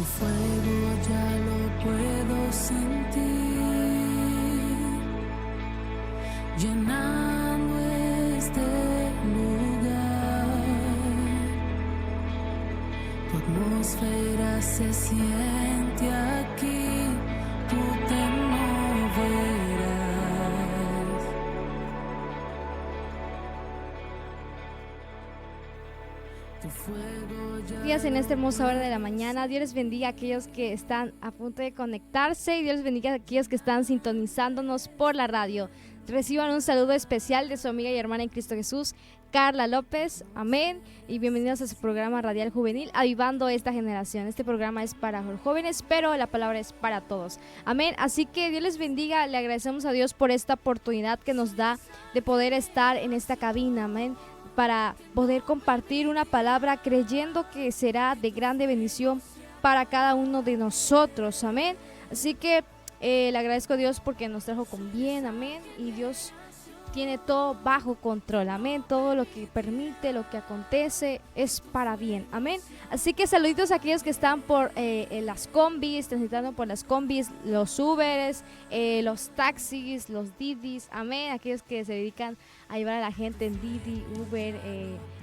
Tu fuego ya lo puedo sentir, llenando este lugar. Tu atmósfera se siente aquí, tú te moverás. Tu fuego ya Días en esta hermosa hora de la mañana. Dios les bendiga a aquellos que están a punto de conectarse y Dios les bendiga a aquellos que están sintonizándonos por la radio. Reciban un saludo especial de su amiga y hermana en Cristo Jesús, Carla López. Amén. Y bienvenidos a su programa radial juvenil, Avivando esta generación. Este programa es para los jóvenes, pero la palabra es para todos. Amén. Así que Dios les bendiga. Le agradecemos a Dios por esta oportunidad que nos da de poder estar en esta cabina. Amén. Para poder compartir una palabra creyendo que será de grande bendición para cada uno de nosotros, amén. Así que le agradezco a Dios porque nos trajo con bien, amén. Y Dios tiene todo bajo control, amén. Todo lo que permite, lo que acontece es para bien, amén. Así que saluditos a aquellos que están por las combis, transitando por las combis, los Uberes, los taxis, los Didis, amén. Aquellos que se dedican a llevar a la gente en Didi, Uber,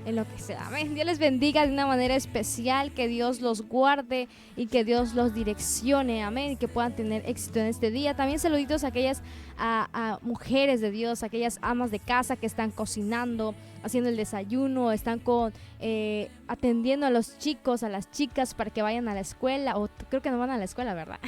en lo que sea, amén. Dios les bendiga de una manera especial, que Dios los guarde y que Dios los direccione, amén, y que puedan tener éxito en este día. También saluditos a aquellas a mujeres de Dios, aquellas amas de casa que están cocinando, haciendo el desayuno, están atendiendo a los chicos, a las chicas para que vayan a la escuela, o creo que no van a la escuela, ¿verdad?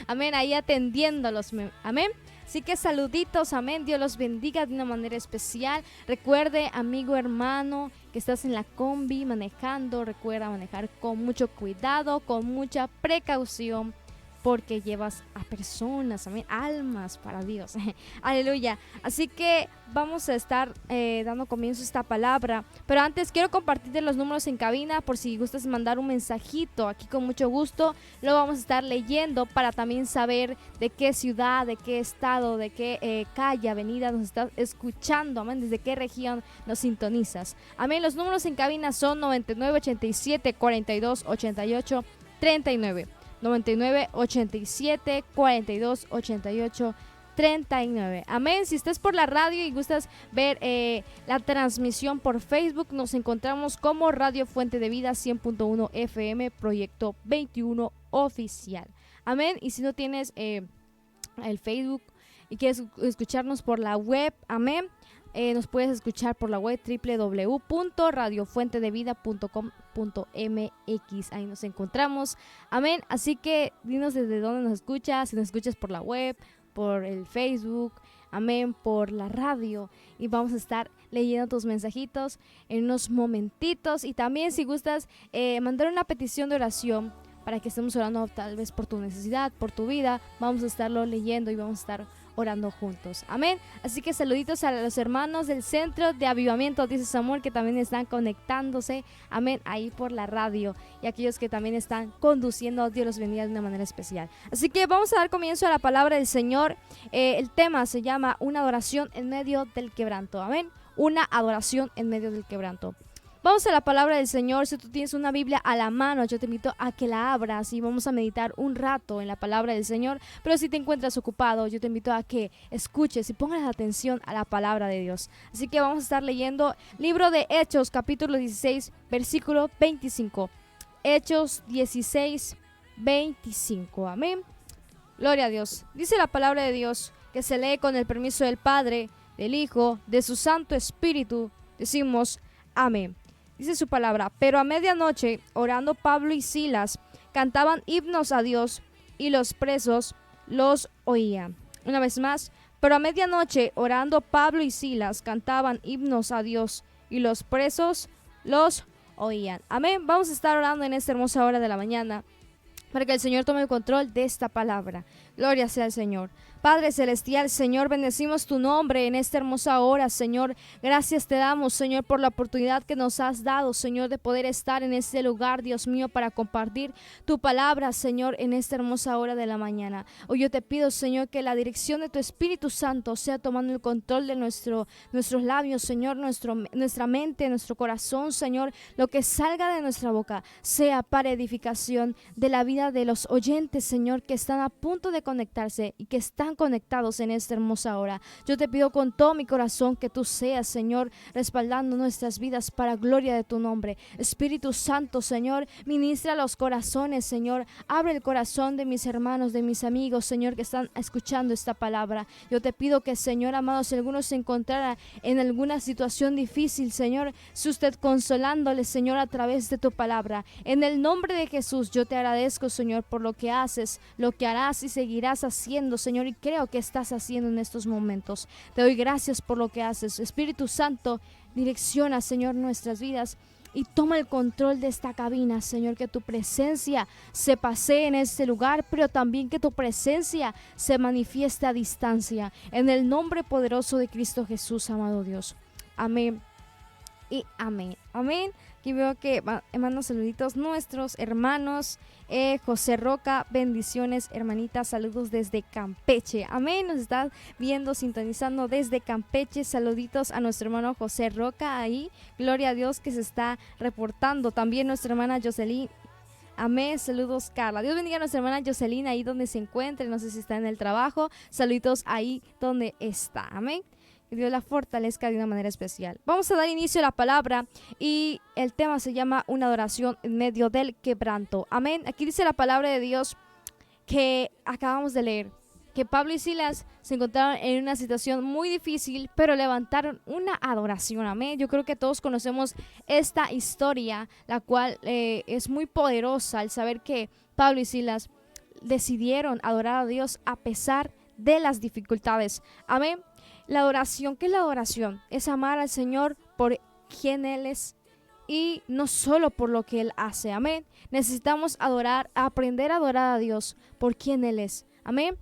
Amén, ahí atendiéndolos, amén. Así que saluditos, amén, Dios los bendiga de una manera especial. Recuerde, amigo, hermano, que estás en la combi manejando, recuerda manejar con mucho cuidado, con mucha precaución, porque llevas a personas, amén, almas para Dios. Aleluya. Así que vamos a estar dando comienzo a esta palabra. Pero antes quiero compartirte los números en cabina por si gustas mandar un mensajito. Aquí con mucho gusto lo vamos a estar leyendo para también saber de qué ciudad, de qué estado, de qué calle, avenida nos estás escuchando. Amén. Desde qué región nos sintonizas. Amén. Los números en cabina son 99 87 42 88 39. 99 87 42 88 39. Amén. Si estás por la radio y gustas ver la transmisión por Facebook, nos encontramos como Radio Fuente de Vida 100.1 FM, Proyecto 21 Oficial. Amén. Y si no tienes el Facebook y quieres escucharnos por la web, amén, nos puedes escuchar por la web www.radiofuentedevida.com.mx. Ahí nos encontramos. Amén. Así que dinos desde dónde nos escuchas. Si nos escuchas por la web, por el Facebook, amén, por la radio. Y vamos a estar leyendo tus mensajitos en unos momentitos. Y también si gustas mandar una petición de oración para que estemos orando tal vez por tu necesidad, por tu vida, vamos a estarlo leyendo y vamos a estar orando juntos, amén. Así que saluditos a los hermanos del Centro de Avivamiento, dice Samuel, que también están conectándose, amén, ahí por la radio, y aquellos que también están conduciendo, Dios los bendiga de una manera especial. Así que vamos a dar comienzo a la palabra del Señor. El tema se llama una adoración en medio del quebranto, amén, una adoración en medio del quebranto. Vamos a la palabra del Señor. Si tú tienes una Biblia a la mano, yo te invito a que la abras y vamos a meditar un rato en la palabra del Señor. Pero si te encuentras ocupado, yo te invito a que escuches y pongas atención a la palabra de Dios. Así que vamos a estar leyendo libro de Hechos, capítulo 16, versículo 25. Hechos 16, 25. Amén. Gloria a Dios. Dice la palabra de Dios, que se lee con el permiso del Padre, del Hijo, de su Santo Espíritu. Decimos amén. Dice su palabra: pero a medianoche, orando Pablo y Silas, cantaban himnos a Dios, y los presos los oían. Una vez más, pero a medianoche, orando Pablo y Silas, cantaban himnos a Dios, y los presos los oían. Amén. Vamos a estar orando en esta hermosa hora de la mañana, para que el Señor tome el control de esta palabra. Gloria sea al Señor. Padre Celestial, Señor, bendecimos tu nombre en esta hermosa hora, Señor. Gracias te damos, Señor, por la oportunidad que nos has dado, Señor, de poder estar en este lugar, Dios mío, para compartir tu palabra, Señor, en esta hermosa hora de la mañana. Hoy yo te pido, Señor, que la dirección de tu Espíritu Santo sea tomando el control de nuestros labios, Señor, nuestra mente, nuestro corazón, Señor. Lo que salga de nuestra boca sea para edificación de la vida de los oyentes, Señor, que están a punto de conectarse y que están conectados en esta hermosa hora. Yo te pido con todo mi corazón que tú seas, Señor, respaldando nuestras vidas para gloria de tu nombre. Espíritu Santo, Señor, ministra los corazones, Señor. Abre el corazón de mis hermanos, de mis amigos, Señor, que están escuchando esta palabra. Yo te pido que, Señor amado, si alguno se encontrara en alguna situación difícil, Señor, si usted consolándole, Señor, a través de tu palabra. En el nombre de Jesús, yo te agradezco, Señor, por lo que haces, lo que harás y seguirás haciendo, Señor, y creo que estás haciendo en estos momentos. Te doy gracias por lo que haces. Espíritu Santo, direcciona, Señor, nuestras vidas y toma el control de esta cabina, Señor, que tu presencia se pasee en este lugar, pero también que tu presencia se manifieste a distancia. En el nombre poderoso de Cristo Jesús, amado Dios. Amén y amén. Amén. Aquí veo que mandan saluditos nuestros hermanos. José Roca, bendiciones, hermanitas, saludos desde Campeche. Amén, nos está viendo, sintonizando desde Campeche. Saluditos a nuestro hermano José Roca ahí. Gloria a Dios que se está reportando. También nuestra hermana Jocelyn. Amén, saludos Carla. Dios bendiga a nuestra hermana Jocelyn ahí donde se encuentre. No sé si está en el trabajo. Saluditos ahí donde está. Amén. Que Dios la fortalezca de una manera especial. Vamos a dar inicio a la palabra y el tema se llama una adoración en medio del quebranto. Amén. Aquí dice la palabra de Dios que acabamos de leer, que Pablo y Silas se encontraron en una situación muy difícil, pero levantaron una adoración. Amén. Yo creo que todos conocemos esta historia, la cual es muy poderosa al saber que Pablo y Silas decidieron adorar a Dios a pesar de las dificultades. Amén. La adoración, ¿qué es la adoración? Es amar al Señor por quien Él es y no solo por lo que Él hace. Amén. Necesitamos adorar, aprender a adorar a Dios por quien Él es. Amén.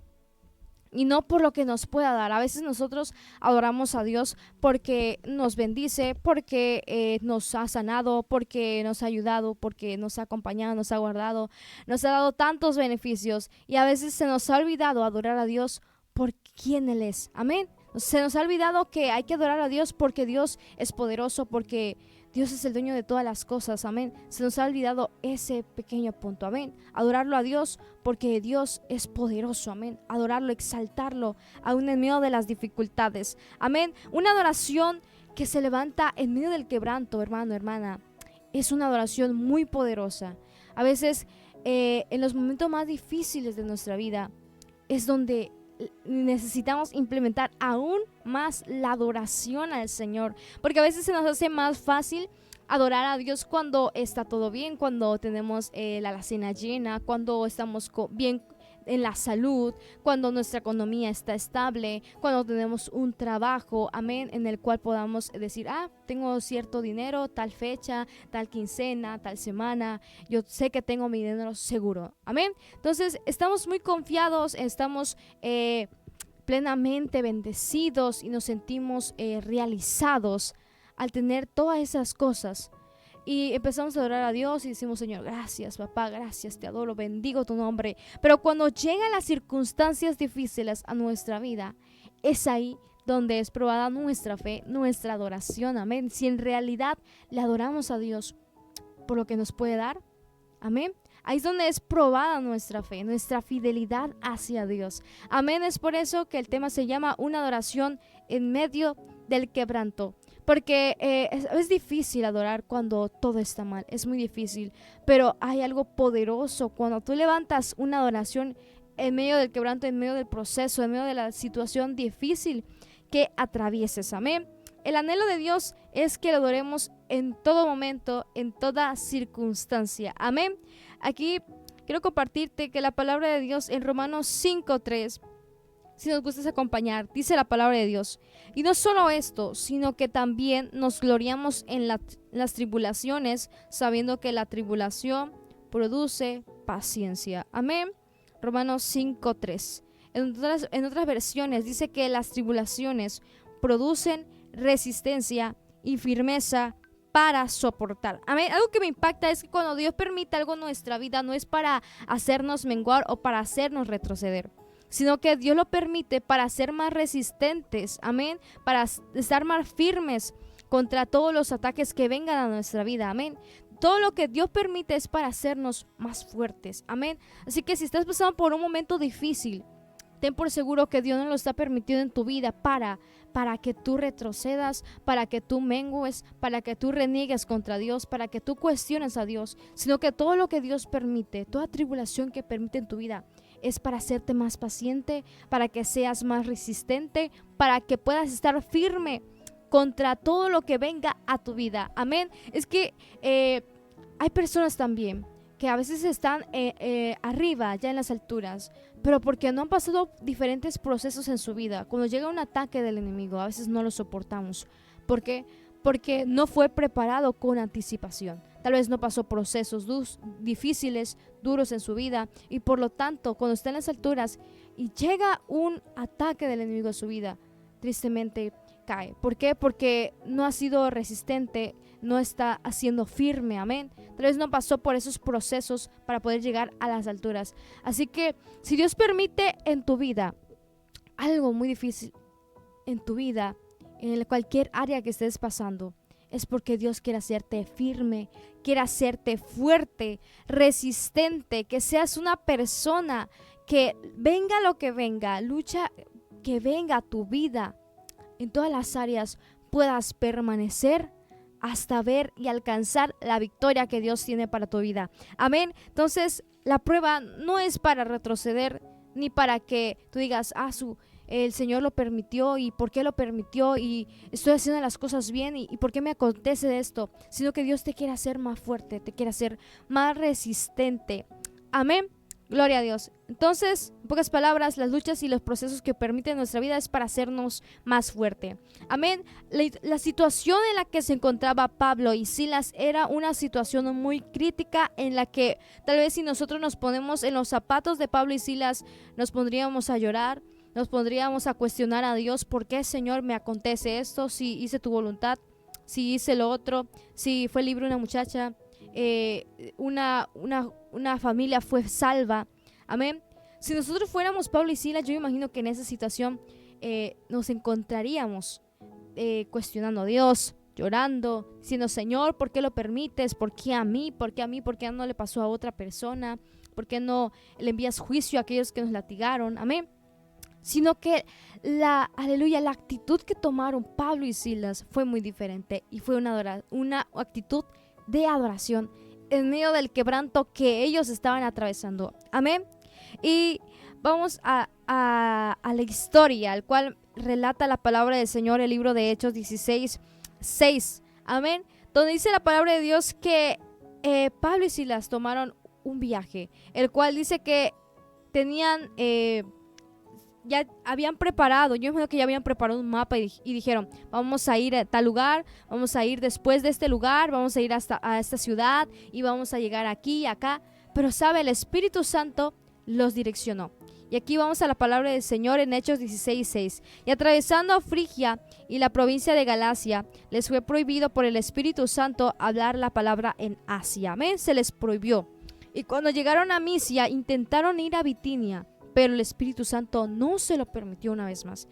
Y no por lo que nos pueda dar. A veces nosotros adoramos a Dios porque nos bendice, porque nos ha sanado, porque nos ha ayudado, porque nos ha acompañado, nos ha guardado, nos ha dado tantos beneficios. Y a veces se nos ha olvidado adorar a Dios por quien Él es. Amén. Se nos ha olvidado que hay que adorar a Dios porque Dios es poderoso, porque Dios es el dueño de todas las cosas. Amén. Se nos ha olvidado ese pequeño punto. Amén. Adorarlo a Dios porque Dios es poderoso. Amén. Adorarlo, exaltarlo aún en medio de las dificultades. Amén. Una adoración que se levanta en medio del quebranto, hermano, hermana, es una adoración muy poderosa. A veces en los momentos más difíciles de nuestra vida es donde necesitamos implementar aún más la adoración al Señor, porque a veces se nos hace más fácil adorar a Dios cuando está todo bien, cuando tenemos la alacena llena, cuando estamos bien en la salud, cuando nuestra economía está estable, cuando tenemos un trabajo, amén, en el cual podamos decir, tengo cierto dinero, tal fecha, tal quincena, tal semana, yo sé que tengo mi dinero seguro, amén. Entonces estamos muy confiados, estamos plenamente bendecidos y nos sentimos realizados al tener todas esas cosas. Y empezamos a adorar a Dios y decimos, Señor, gracias, papá, gracias, te adoro, bendigo tu nombre. Pero cuando llegan las circunstancias difíciles a nuestra vida, es ahí donde es probada nuestra fe, nuestra adoración, amén. Si en realidad le adoramos a Dios por lo que nos puede dar, amén. Ahí es donde es probada nuestra fe, nuestra fidelidad hacia Dios. Amén. Es por eso que el tema se llama una adoración en medio del quebranto. Porque es difícil adorar cuando todo está mal, es muy difícil, pero hay algo poderoso cuando tú levantas una adoración en medio del quebranto, en medio del proceso, en medio de la situación difícil que atravieses, amén. El anhelo de Dios es que lo adoremos en todo momento, en toda circunstancia, amén. Aquí quiero compartirte que la palabra de Dios en Romanos 5:3, si nos gustas acompañar, dice la palabra de Dios. Y no solo esto, sino que también nos gloriamos en las tribulaciones, sabiendo que la tribulación produce paciencia. Amén. Romanos 5:3. En otras versiones dice que las tribulaciones producen resistencia y firmeza para soportar. Amén. Algo que me impacta es que cuando Dios permite algo en nuestra vida, no es para hacernos menguar o para hacernos retroceder, sino que Dios lo permite para ser más resistentes, amén, para estar más firmes contra todos los ataques que vengan a nuestra vida, amén. Todo lo que Dios permite es para hacernos más fuertes, amén. Así que si estás pasando por un momento difícil, ten por seguro que Dios no lo está permitiendo en tu vida para que tú retrocedas, para que tú mengues, para que tú reniegues contra Dios, para que tú cuestiones a Dios, sino que todo lo que Dios permite, toda tribulación que permite en tu vida, es para hacerte más paciente, para que seas más resistente, para que puedas estar firme contra todo lo que venga a tu vida. Amén. Es que hay personas también que a veces están arriba, ya en las alturas, pero porque no han pasado diferentes procesos en su vida. Cuando llega un ataque del enemigo, a veces no lo soportamos. ¿Por qué? Porque no fue preparado con anticipación. Tal vez no pasó procesos difíciles, duros en su vida, y por lo tanto, cuando está en las alturas y llega un ataque del enemigo a su vida, tristemente cae. ¿Por qué? Porque no ha sido resistente, no está haciendo firme, amén. Tal vez no pasó por esos procesos para poder llegar a las alturas. Así que si Dios permite en tu vida algo muy difícil en tu vida, en cualquier área que estés pasando, es porque Dios quiere hacerte firme, quiere hacerte fuerte, resistente, que seas una persona que venga lo que venga, lucha que venga a tu vida, en todas las áreas puedas permanecer hasta ver y alcanzar la victoria que Dios tiene para tu vida. Amén. Entonces, la prueba no es para retroceder, ni para que tú digas, el Señor lo permitió y por qué lo permitió y estoy haciendo las cosas bien y por qué me acontece esto, sino que Dios te quiere hacer más fuerte, te quiere hacer más resistente. Amén. Gloria a Dios. Entonces, en pocas palabras, las luchas y los procesos que permiten nuestra vida es para hacernos más fuerte. Amén. La situación en la que se encontraba Pablo y Silas era una situación muy crítica, en la que tal vez si nosotros nos ponemos en los zapatos de Pablo y Silas, nos pondríamos a llorar, nos pondríamos a cuestionar a Dios: ¿por qué, Señor, me acontece esto? Si hice tu voluntad, si hice lo otro, si fue libre una muchacha, una familia fue salva. Amén. Si nosotros fuéramos Pablo y Silas, yo me imagino que en esa situación nos encontraríamos cuestionando a Dios, llorando, diciendo: Señor, ¿por qué lo permites? ¿Por qué a mí? ¿Por qué a mí? ¿Por qué no le pasó a otra persona? ¿Por qué no le envías juicio a aquellos que nos latigaron? Amén. Sino que la actitud que tomaron Pablo y Silas fue muy diferente, y fue una actitud de adoración en medio del quebranto que ellos estaban atravesando. Amén. Y vamos a la historia, al cual relata la palabra del Señor, el libro de Hechos 16:6. Amén. Donde dice la palabra de Dios que Pablo y Silas tomaron un viaje, el cual dice que tenían ya habían preparado, yo imagino que ya habían preparado un mapa y dijeron: vamos a ir a tal lugar, vamos a ir después de este lugar, vamos a ir a esta ciudad y vamos a llegar aquí y acá. Pero sabe, el Espíritu Santo los direccionó. Y aquí vamos a la palabra del Señor en Hechos 16:6. Y atravesando Frigia y la provincia de Galacia, les fue prohibido por el Espíritu Santo hablar la palabra en Asia. Amén, se les prohibió. Y cuando llegaron a Misia, intentaron ir a Bitinia, pero el Espíritu Santo no se lo permitió una vez más.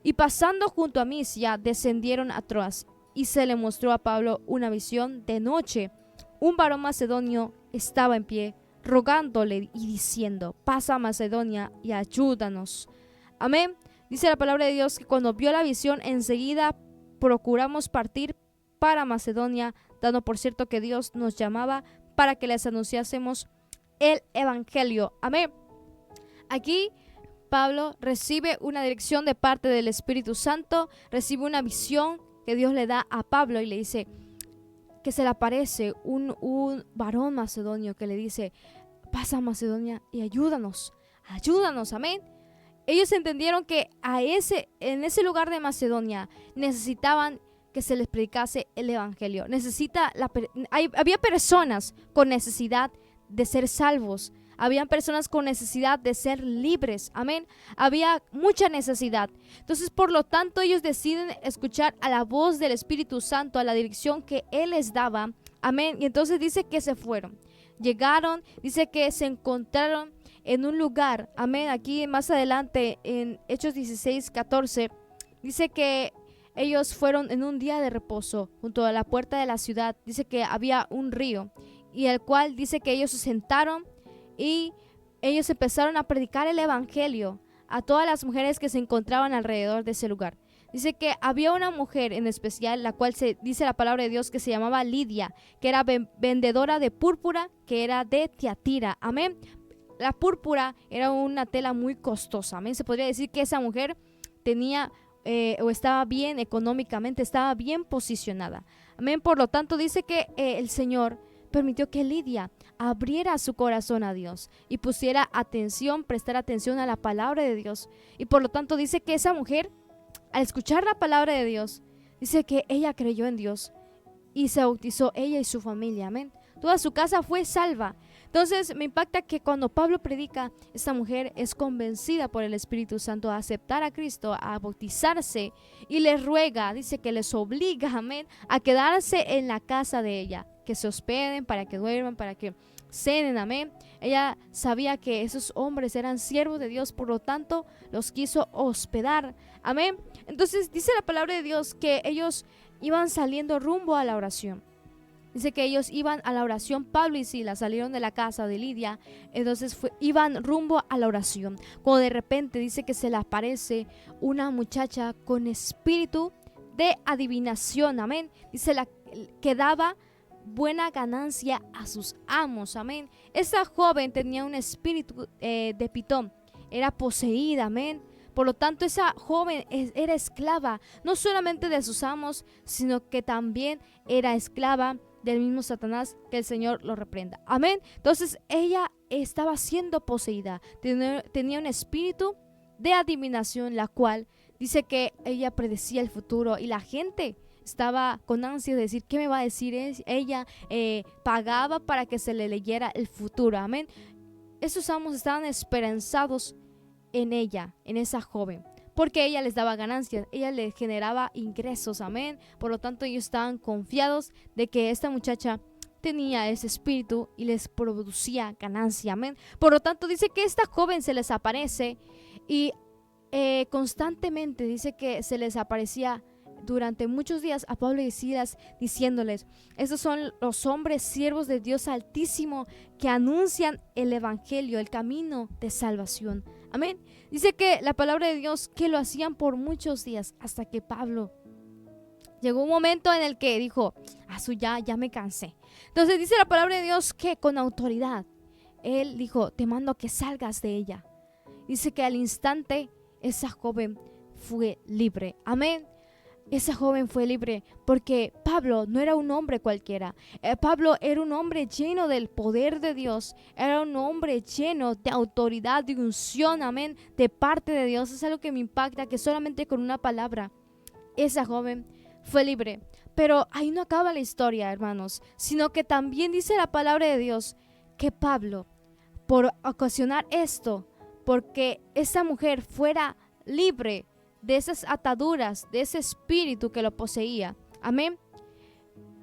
Y pasando junto a Misia, descendieron a Troas, y se le mostró a Pablo una visión de noche. Un varón macedonio estaba en pie, rogándole y diciendo: pasa a Macedonia y ayúdanos. Amén. Dice la palabra de Dios que cuando vio la visión, enseguida procuramos partir para Macedonia, dando por cierto que Dios nos llamaba para que les anunciásemos el evangelio. Amén. Aquí Pablo recibe una dirección de parte del Espíritu Santo, recibe una visión que Dios le da a Pablo y le dice que se le aparece un varón macedonio que le dice: pasa a Macedonia y ayúdanos, amén. Ellos entendieron que en ese lugar de Macedonia necesitaban que se les predicase el evangelio. Había personas con necesidad de ser salvos. Habían personas con necesidad de ser libres, amén. Había mucha necesidad. Entonces, por lo tanto, ellos deciden escuchar a la voz del Espíritu Santo, a la dirección que Él les daba, amén. Y entonces dice que se fueron. Llegaron, dice que se encontraron en un lugar, amén. Aquí más adelante en Hechos 16:14, dice que ellos fueron en un día de reposo junto a la puerta de la ciudad. Dice que había un río y el cual dice que ellos se sentaron y ellos empezaron a predicar el evangelio a todas las mujeres que se encontraban alrededor de ese lugar. Dice que había una mujer en especial, la cual se dice la palabra de Dios que se llamaba Lidia, que era vendedora de púrpura, que era de Tiatira, amén. La púrpura era una tela muy costosa, amén. Se podría decir que esa mujer tenía o estaba bien económicamente, estaba bien posicionada, amén. Por lo tanto dice que el Señor permitió que Lidia abriera su corazón a Dios y pusiera atención, prestara atención a la palabra de Dios. Y por lo tanto dice que esa mujer, al escuchar la palabra de Dios, dice que ella creyó en Dios y se bautizó ella y su familia, amén. Toda su casa fue salva. Entonces me impacta que cuando Pablo predica, esta mujer es convencida por el Espíritu Santo a aceptar a Cristo, a bautizarse, y les ruega, dice que les obliga, amén, a quedarse en la casa de ella, que se hospeden, para que duerman, para que cenen, amén. Ella sabía que esos hombres eran siervos de Dios, por lo tanto los quiso hospedar, amén. Entonces dice la palabra de Dios que ellos iban saliendo rumbo a la oración. Dice que ellos iban a la oración. Pablo y Silas salieron de la casa de Lidia, entonces iban rumbo a la oración, cuando de repente dice que se le aparece una muchacha con espíritu de adivinación, amén. Dice que daba buena ganancia a sus amos, amén. Esa joven tenía un espíritu de Pitón, era poseída, amén. Por lo tanto, esa joven era esclava, no solamente de sus amos, sino que también era esclava del mismo Satanás, que el Señor lo reprenda, amén. Entonces ella estaba siendo poseída, tenía un espíritu de adivinación, la cual dice que ella predecía el futuro y la gente estaba con ansia de decir, ¿qué me va a decir ella? Pagaba para que se le leyera el futuro, amén. Esos amos estaban esperanzados en ella, en esa joven, porque ella les daba ganancias, ella les generaba ingresos, amén. Por lo tanto, ellos estaban confiados de que esta muchacha tenía ese espíritu y les producía ganancia, amén. Por lo tanto, dice que esta joven se les aparece y constantemente dice que se les aparecía durante muchos días a Pablo y Silas, diciéndoles, estos son los hombres siervos de Dios Altísimo que anuncian el evangelio, el camino de salvación, amén. Dice que la palabra de Dios que lo hacían por muchos días, hasta que Pablo llegó un momento en el que dijo, ya me cansé. Entonces dice la palabra de Dios que con autoridad él dijo, te mando a que salgas de ella. Dice que al instante esa joven fue libre, amén. Esa joven fue libre porque Pablo no era un hombre cualquiera. Pablo era un hombre lleno del poder de Dios. Era un hombre lleno de autoridad, de unción, amén, de parte de Dios. Es algo que me impacta, que solamente con una palabra esa joven fue libre. Pero ahí no acaba la historia, hermanos, sino que también dice la palabra de Dios que Pablo, por ocasionar esto, porque esa mujer fuera libre de esas ataduras, de ese espíritu que lo poseía, amén,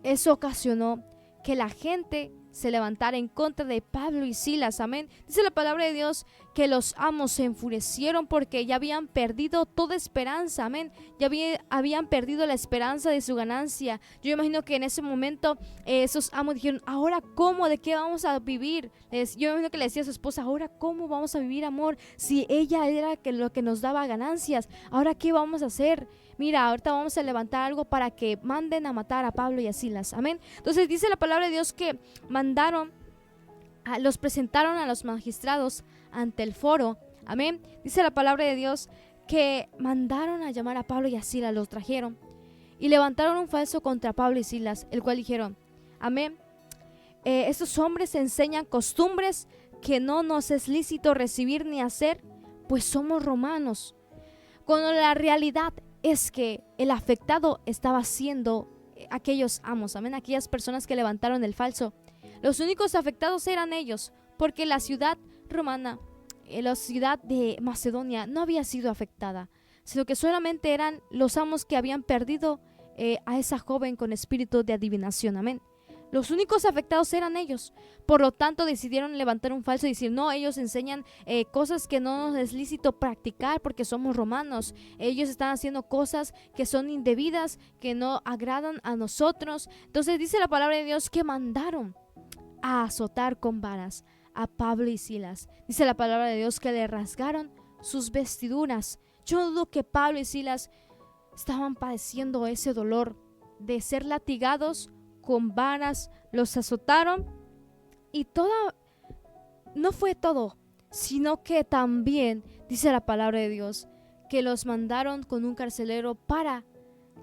eso ocasionó que la gente se levantara en contra de Pablo y Silas, amén. Dice la palabra de Dios que los amos se enfurecieron porque ya habían perdido toda esperanza, amén. Ya habían perdido la esperanza de su ganancia. Yo imagino que en ese momento esos amos dijeron, ¿ahora cómo? ¿De qué vamos a vivir? Yo imagino que le decía a su esposa, ¿ahora cómo vamos a vivir, amor? Si ella era lo que nos daba ganancias, ¿ahora qué vamos a hacer? Mira, ahorita vamos a levantar algo para que manden a matar a Pablo y a Silas, amén. Entonces dice la palabra de Dios que los presentaron a los magistrados ante el foro, amén. Dice la palabra de Dios que mandaron a llamar a Pablo y a Silas, los trajeron y levantaron un falso contra Pablo y Silas, el cual dijeron, amén, estos hombres enseñan costumbres que no nos es lícito recibir ni hacer, pues somos romanos. Cuando la realidad es que el afectado estaba siendo aquellos amos, amén, aquellas personas que levantaron el falso. Los únicos afectados eran ellos, porque la ciudad romana, la ciudad de Macedonia no había sido afectada, sino que solamente eran los amos que habían perdido a esa joven con espíritu de adivinación. Amén. Los únicos afectados eran ellos. Por lo tanto, decidieron levantar un falso y decir, no, ellos enseñan cosas que no nos es lícito practicar porque somos romanos. Ellos están haciendo cosas que son indebidas, que no agradan a nosotros. Entonces dice la palabra de Dios que mandaron a azotar con varas a Pablo y Silas. Dice la palabra de Dios que le rasgaron sus vestiduras. Yo dudo que Pablo y Silas estaban padeciendo ese dolor de ser latigados con varas, los azotaron y no fue todo, sino que también dice la palabra de Dios que los mandaron con un carcelero para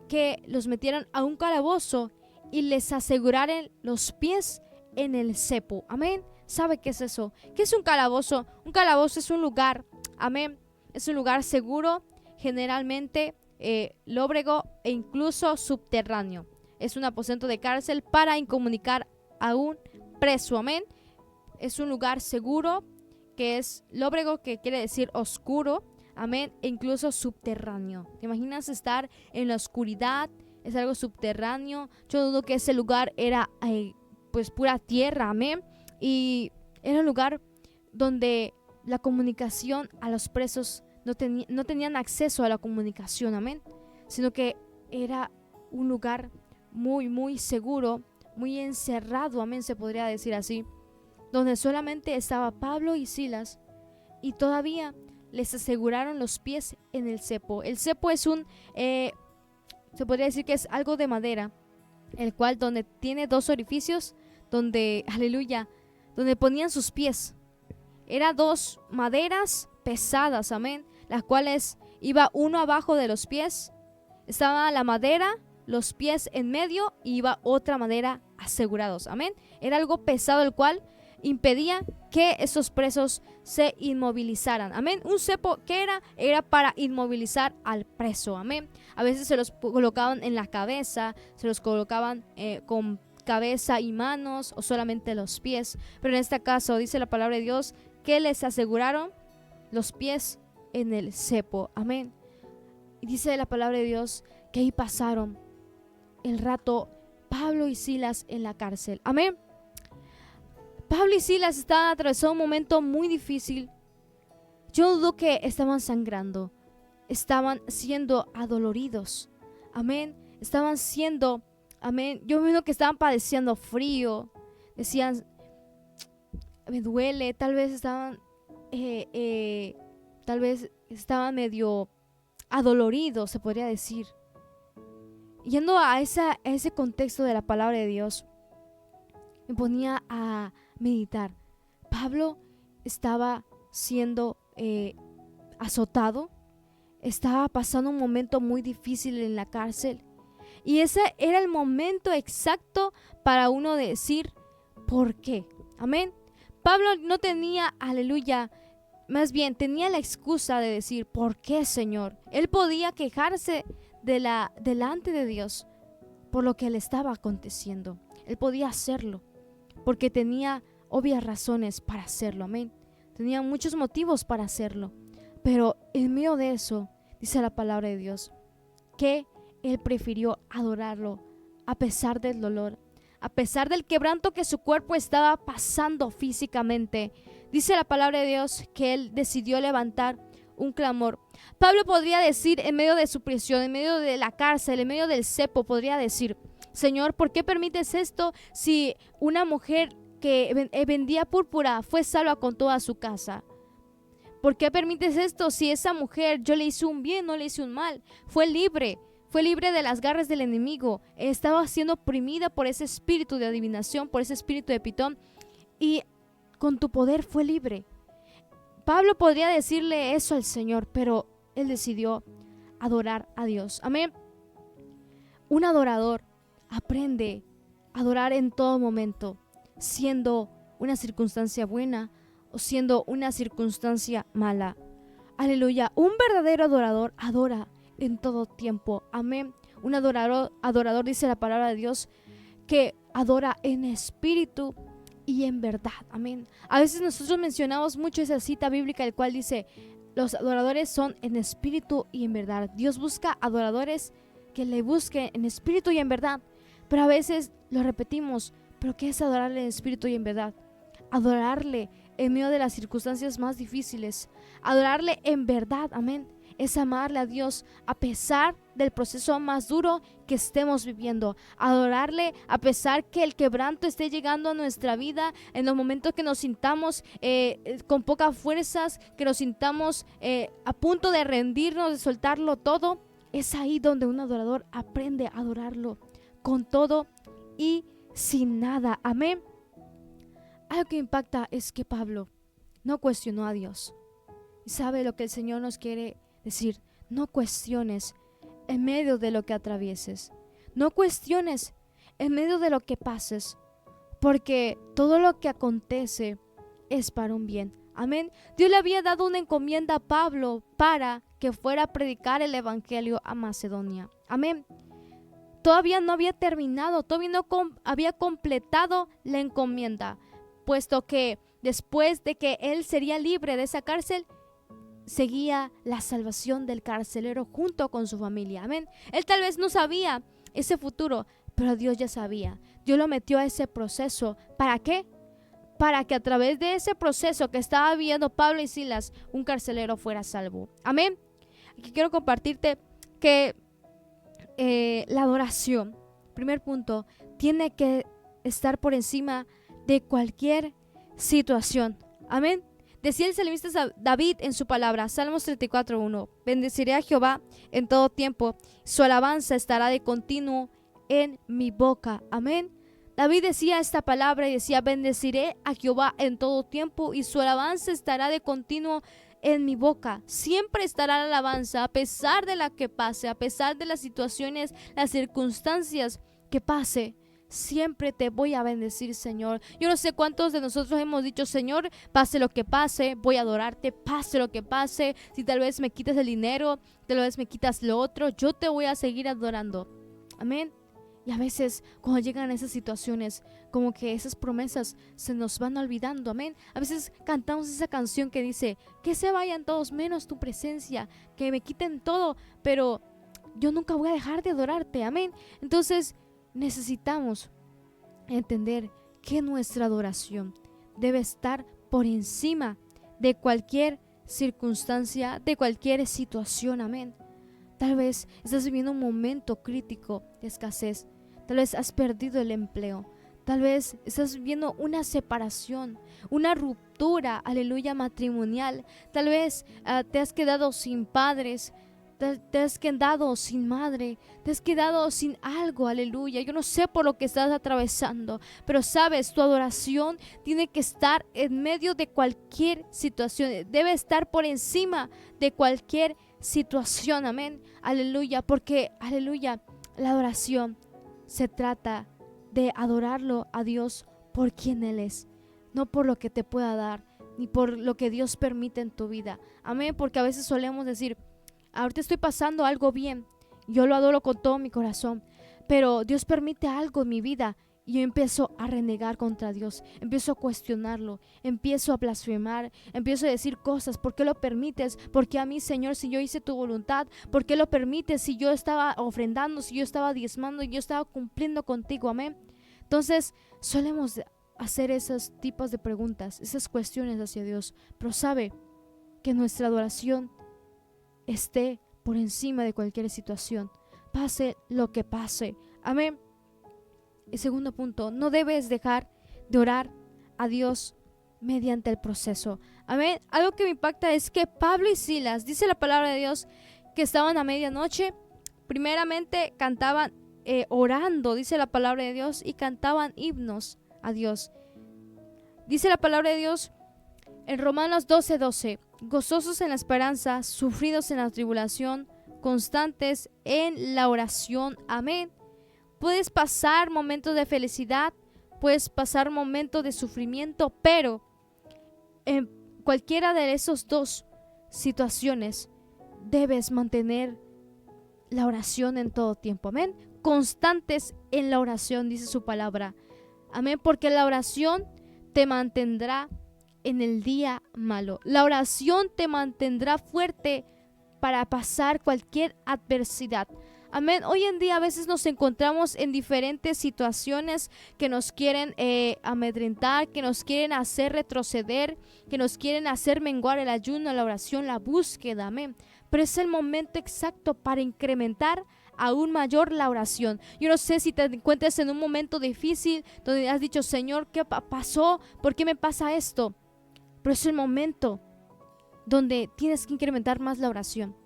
que los metieran a un calabozo y les aseguraran los pies en el cepo. Amén. ¿Sabe qué es eso? ¿Qué es un calabozo? Un calabozo es un lugar, amén, es un lugar seguro, generalmente lóbrego e incluso subterráneo. Es un aposento de cárcel para incomunicar a un preso, amén. Es un lugar seguro, que es lóbrego, que quiere decir oscuro, amén, e incluso subterráneo. ¿Te imaginas estar en la oscuridad? Es algo subterráneo. Yo dudo que ese lugar era pues pura tierra, amén. Y era un lugar donde la comunicación a los presos no tenían acceso a la comunicación, amén, sino que era un lugar muy, muy seguro, muy encerrado, amén, se podría decir así, donde solamente estaba Pablo y Silas y todavía les aseguraron los pies en el cepo. El cepo es se podría decir que es algo de madera, el cual donde tiene dos orificios, donde, aleluya, donde ponían sus pies. Eran dos maderas pesadas, amén, las cuales iba uno abajo de los pies, estaba la madera, los pies en medio y iba otra madera asegurados, amén. Era algo pesado el cual impedía que esos presos se inmovilizaran, amén. Un cepo, ¿qué era? Era para inmovilizar al preso, amén. A veces se los colocaban en la cabeza, se los colocaban con cabeza y manos o solamente los pies, pero en este caso dice la palabra de Dios que les aseguraron los pies en el cepo, amén. Y dice la palabra de Dios que ahí pasaron el rato Pablo y Silas en la cárcel, amén. Pablo y Silas estaban atravesando un momento muy difícil. Yo dudo que estaban sangrando, estaban siendo adoloridos, amén. Estaban siendo, amén, yo me imagino que estaban padeciendo frío, decían, me duele, tal vez estaban medio adoloridos, se podría decir. Yendo a ese contexto de la palabra de Dios, me ponía a meditar. Pablo estaba siendo azotado, estaba pasando un momento muy difícil en la cárcel, y ese era el momento exacto para uno decir ¿por qué? Amén. Pablo no tenía, aleluya, más bien tenía la excusa de decir ¿por qué, Señor? Él podía quejarse delante de Dios por lo que le estaba aconteciendo. Él podía hacerlo porque tenía obvias razones para hacerlo, amén. Tenía muchos motivos para hacerlo, pero en medio de eso dice la palabra de Dios que él prefirió adorarlo a pesar del dolor, a pesar del quebranto que su cuerpo estaba pasando físicamente. Dice la palabra de Dios que él decidió levantar un clamor. Pablo podría decir en medio de su prisión, en medio de la cárcel, en medio del cepo, podría decir: Señor, ¿por qué permites esto si una mujer que vendía púrpura fue salva con toda su casa? ¿Por qué permites esto si esa mujer yo le hice un bien, no le hice un mal? Fue libre de las garras del enemigo. Estaba siendo oprimida por ese espíritu de adivinación, por ese espíritu de Pitón, y con tu poder fue libre. Pablo podría decirle eso al Señor, pero él decidió adorar a Dios. Amén. Un adorador aprende a adorar en todo momento, siendo una circunstancia buena o siendo una circunstancia mala. Aleluya. Un verdadero adorador adora en todo tiempo. Amén. Un adorador dice la palabra de Dios que adora en espíritu y en verdad. Amén. A veces nosotros mencionamos mucho esa cita bíblica, el cual dice, los adoradores son en espíritu y en verdad. Dios busca adoradores que le busquen en espíritu y en verdad. Pero a veces lo repetimos, ¿pero qué es adorarle en espíritu y en verdad? Adorarle en medio de las circunstancias más difíciles. Adorarle en verdad, amén. Es amarle a Dios a pesar del proceso más duro que estemos viviendo. Adorarle a pesar que el quebranto esté llegando a nuestra vida, en los momentos que nos sintamos con pocas fuerzas, que nos sintamos a punto de rendirnos, de soltarlo todo. Es ahí donde un adorador aprende a adorarlo con todo y sin nada. Amén. Algo que impacta es que Pablo no cuestionó a Dios. Y sabe lo que el Señor nos quiere decir: no cuestiones en medio de lo que atravieses. No cuestiones en medio de lo que pases, porque todo lo que acontece es para un bien. Amén. Dios le había dado una encomienda a Pablo para que fuera a predicar el evangelio a Macedonia. Amén. Todavía no había terminado, todavía no había completado la encomienda, puesto que después de que él sería libre de esa cárcel, seguía la salvación del carcelero junto con su familia. Amén. Él tal vez no sabía ese futuro, pero Dios ya sabía. Dios lo metió a ese proceso. ¿Para qué? Para que a través de ese proceso que estaba viviendo Pablo y Silas, un carcelero fuera salvo. Amén. Aquí quiero compartirte que la adoración, primer punto, tiene que estar por encima de cualquier situación. Amén. Decía el salmista David en su palabra, Salmos 34:1, bendeciré a Jehová en todo tiempo, su alabanza estará de continuo en mi boca. Amén. David decía esta palabra y decía, bendeciré a Jehová en todo tiempo y su alabanza estará de continuo en mi boca. Siempre estará la alabanza a pesar de la que pase, a pesar de las situaciones, las circunstancias que pase. Siempre te voy a bendecir, Señor. Yo no sé cuántos de nosotros hemos dicho, Señor, pase lo que pase, voy a adorarte, pase lo que pase. Si tal vez me quitas el dinero, tal vez me quitas lo otro, yo te voy a seguir adorando. Amén. Y a veces cuando llegan esas situaciones, como que esas promesas se nos van olvidando. Amén. A veces cantamos esa canción que dice, que se vayan todos menos tu presencia, que me quiten todo, pero yo nunca voy a dejar de adorarte. Amén. Entonces necesitamos entender que nuestra adoración debe estar por encima de cualquier circunstancia, de cualquier situación. Amén. Tal vez estás viviendo un momento crítico de escasez. Tal vez has perdido el empleo. Tal vez estás viviendo una separación, una ruptura, aleluya, matrimonial. Tal vez te has quedado sin padres. Te has quedado sin madre, te has quedado sin algo, aleluya. Yo no sé por lo que estás atravesando, pero sabes, tu adoración tiene que estar en medio de cualquier situación, debe estar por encima de cualquier situación, amén, aleluya, porque, aleluya, la adoración se trata de adorarlo a Dios por quien Él es, no por lo que te pueda dar, ni por lo que Dios permite en tu vida, amén, porque a veces solemos decir, ahorita estoy pasando algo bien, yo lo adoro con todo mi corazón, pero Dios permite algo en mi vida y yo empiezo a renegar contra Dios, empiezo a cuestionarlo, empiezo a blasfemar, empiezo a decir cosas. ¿Por qué lo permites? ¿Por qué a mí, Señor, si yo hice tu voluntad? ¿Por qué lo permites si yo estaba ofrendando, si yo estaba diezmando y yo estaba cumpliendo contigo? Amén. Entonces solemos hacer esos tipos de preguntas, esas cuestiones hacia Dios, pero sabe que nuestra adoración esté por encima de cualquier situación, pase lo que pase. Amén. El segundo punto, no debes dejar de orar a Dios mediante el proceso. Amén. Algo que me impacta es que Pablo y Silas, dice la palabra de Dios, que estaban a medianoche, primeramente cantaban orando, dice la palabra de Dios, y cantaban himnos a Dios. Dice la palabra de Dios en Romanos 12:12, gozosos en la esperanza, sufridos en la tribulación, constantes en la oración. Amén. Puedes pasar momentos de felicidad, puedes pasar momentos de sufrimiento, pero en cualquiera de esas dos situaciones debes mantener la oración en todo tiempo. Amén. Constantes en la oración, dice su palabra. Amén. Porque la oración te mantendrá en el día malo. La oración te mantendrá fuerte para pasar cualquier adversidad. Amén. Hoy en día a veces nos encontramos en diferentes situaciones que nos quieren amedrentar, que nos quieren hacer retroceder, que nos quieren hacer menguar el ayuno, la oración, la búsqueda. Amén. Pero es el momento exacto para incrementar aún mayor la oración. Yo no sé si te encuentras en un momento difícil donde has dicho, Señor, ¿qué pasó? ¿Por qué me pasa esto? Pero es el momento donde tienes que incrementar más la oración.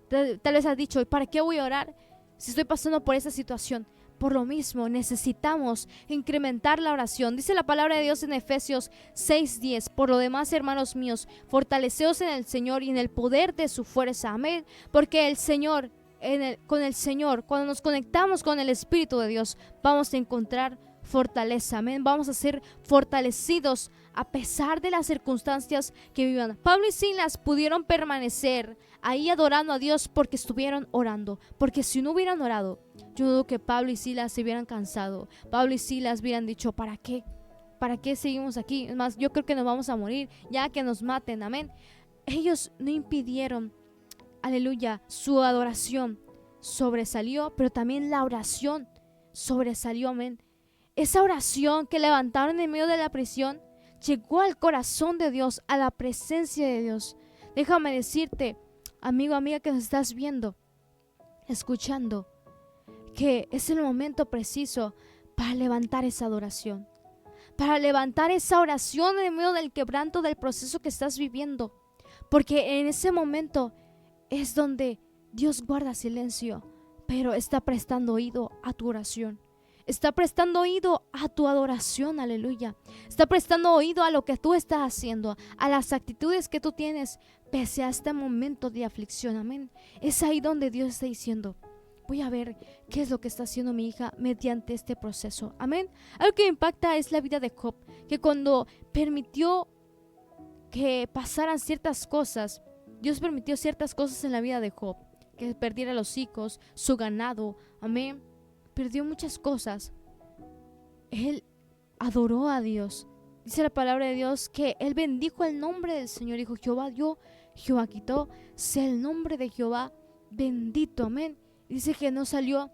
Tal vez has dicho, ¿para qué voy a orar si estoy pasando por esa situación? Por lo mismo, necesitamos incrementar la oración. Dice la palabra de Dios en Efesios 6:10. Por lo demás, hermanos míos, fortaleceos en el Señor y en el poder de su fuerza. Amén. Porque el Señor, con el Señor, cuando nos conectamos con el Espíritu de Dios, vamos a encontrar fortaleza. Amén. Vamos a ser fortalecidos a pesar de las circunstancias que vivan. Pablo y Silas pudieron permanecer ahí adorando a Dios porque estuvieron orando. Porque si no hubieran orado, yo dudo que Pablo y Silas se hubieran cansado. Pablo y Silas hubieran dicho, ¿para qué? ¿Para qué seguimos aquí? Es más, yo creo que nos vamos a morir ya que nos maten. Amén. Ellos no impidieron, aleluya, su adoración sobresalió, pero también la oración sobresalió. Amén. Esa oración que levantaron en medio de la prisión llegó al corazón de Dios, a la presencia de Dios. Déjame decirte, amigo, amiga que nos estás viendo, escuchando, que es el momento preciso para levantar esa adoración, para levantar esa oración en medio del quebranto del proceso que estás viviendo, porque en ese momento es donde Dios guarda silencio, pero está prestando oído a tu oración. Está prestando oído a tu adoración, aleluya. Está prestando oído a lo que tú estás haciendo, a las actitudes que tú tienes, pese a este momento de aflicción, amén. Es ahí donde Dios está diciendo, voy a ver qué es lo que está haciendo mi hija mediante este proceso, amén. Algo que impacta es la vida de Job, que cuando permitió que pasaran ciertas cosas, Dios permitió ciertas cosas en la vida de Job, que perdiera los hijos, su ganado, amén. Perdió muchas cosas. Él adoró a Dios. Dice la palabra de Dios que él bendijo el nombre del Señor. Dijo, Jehová dio, Jehová quitó, sea el nombre de Jehová bendito, amén. Dice que no salió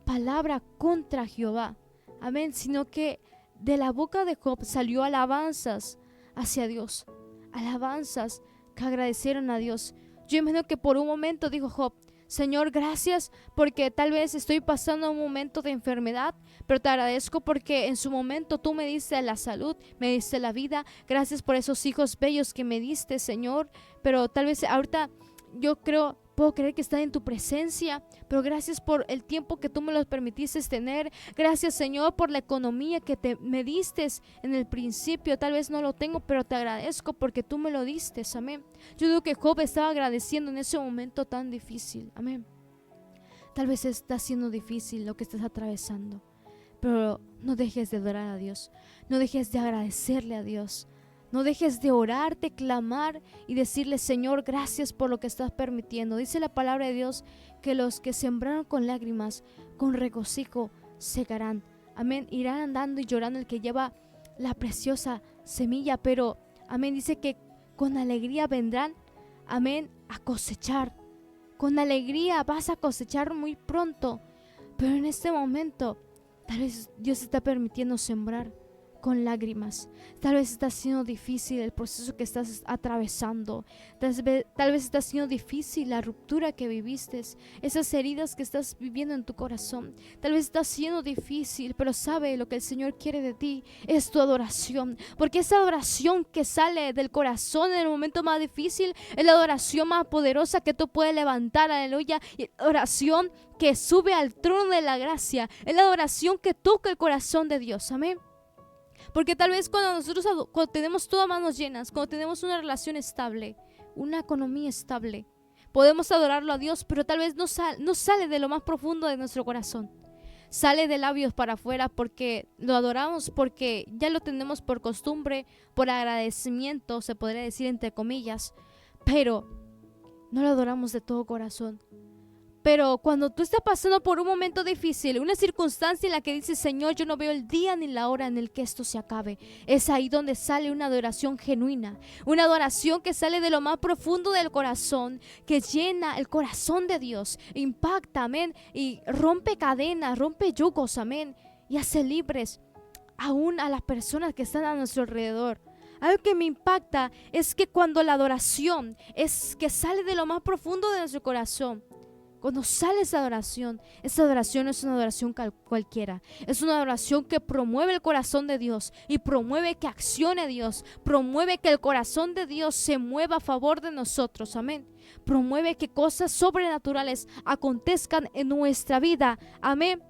palabra contra Jehová, amén, sino que de la boca de Job salió alabanzas hacia Dios, alabanzas que agradecieron a Dios. Yo imagino que por un momento dijo Job, Señor, gracias porque tal vez estoy pasando un momento de enfermedad, pero te agradezco porque en su momento tú me diste la salud, me diste la vida. Gracias por esos hijos bellos que me diste, Señor. Pero tal vez ahorita puedo creer que están en tu presencia, pero gracias por el tiempo que tú me los permitiste tener. Gracias, Señor, por la economía que me diste en el principio. Tal vez no lo tengo, pero te agradezco porque tú me lo diste, amén. Yo digo que Job estaba agradeciendo en ese momento tan difícil, amén. Tal vez está siendo difícil lo que estás atravesando, pero no dejes de adorar a Dios, no dejes de agradecerle a Dios. No dejes de orar, de clamar y decirle, Señor, gracias por lo que estás permitiendo. Dice la palabra de Dios que los que sembraron con lágrimas, con regocijo segarán. Amén. Irán andando y llorando el que lleva la preciosa semilla, pero, amén, dice que con alegría vendrán, amén, a cosechar. Con alegría vas a cosechar muy pronto, pero en este momento, tal vez Dios está permitiendo sembrar con lágrimas. Tal vez está siendo difícil el proceso que estás atravesando. Tal vez está siendo difícil la ruptura que viviste, esas heridas que estás viviendo en tu corazón. Tal vez está siendo difícil, pero sabe lo que el Señor quiere de ti es tu adoración, porque esa adoración que sale del corazón en el momento más difícil es la adoración más poderosa que tú puedes levantar, aleluya. Y oración que sube al trono de la gracia, es la adoración que toca el corazón de Dios, amén. Porque tal vez cuando tenemos todas manos llenas, cuando tenemos una relación estable, una economía estable, podemos adorarlo a Dios, pero tal vez no sale de lo más profundo de nuestro corazón. Sale de labios para afuera porque lo adoramos, porque ya lo tenemos por costumbre, por agradecimiento, se podría decir entre comillas, pero no lo adoramos de todo corazón. Pero cuando tú estás pasando por un momento difícil, una circunstancia en la que dices, Señor, yo no veo el día ni la hora en el que esto se acabe, es ahí donde sale una adoración genuina, una adoración que sale de lo más profundo del corazón, que llena el corazón de Dios, impacta, amén, y rompe cadenas, rompe yugos, amén, y hace libres aún a las personas que están a nuestro alrededor. Algo que me impacta es que cuando la adoración es que sale de lo más profundo de nuestro corazón, cuando sale esa adoración no es una adoración cualquiera. Es una adoración que promueve el corazón de Dios y promueve que accione Dios. Promueve que el corazón de Dios se mueva a favor de nosotros. Amén. Promueve que cosas sobrenaturales acontezcan en nuestra vida. Amén.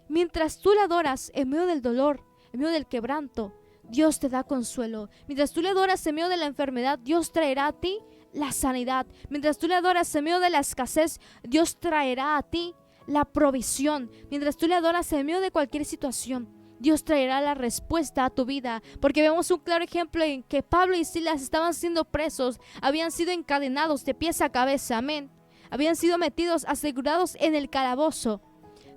Mientras tú le adoras en medio del dolor, en medio del quebranto, Dios te da consuelo. Mientras tú le adoras en medio de la enfermedad, Dios traerá a ti la sanidad. Mientras tú le adoras en medio de la escasez, Dios traerá a ti la provisión. Mientras tú le adoras en medio de cualquier situación, Dios traerá la respuesta a tu vida. Porque vemos un claro ejemplo en que Pablo y Silas estaban siendo presos, habían sido encadenados de pies a cabeza, amén. Habían sido metidos, asegurados en el calabozo.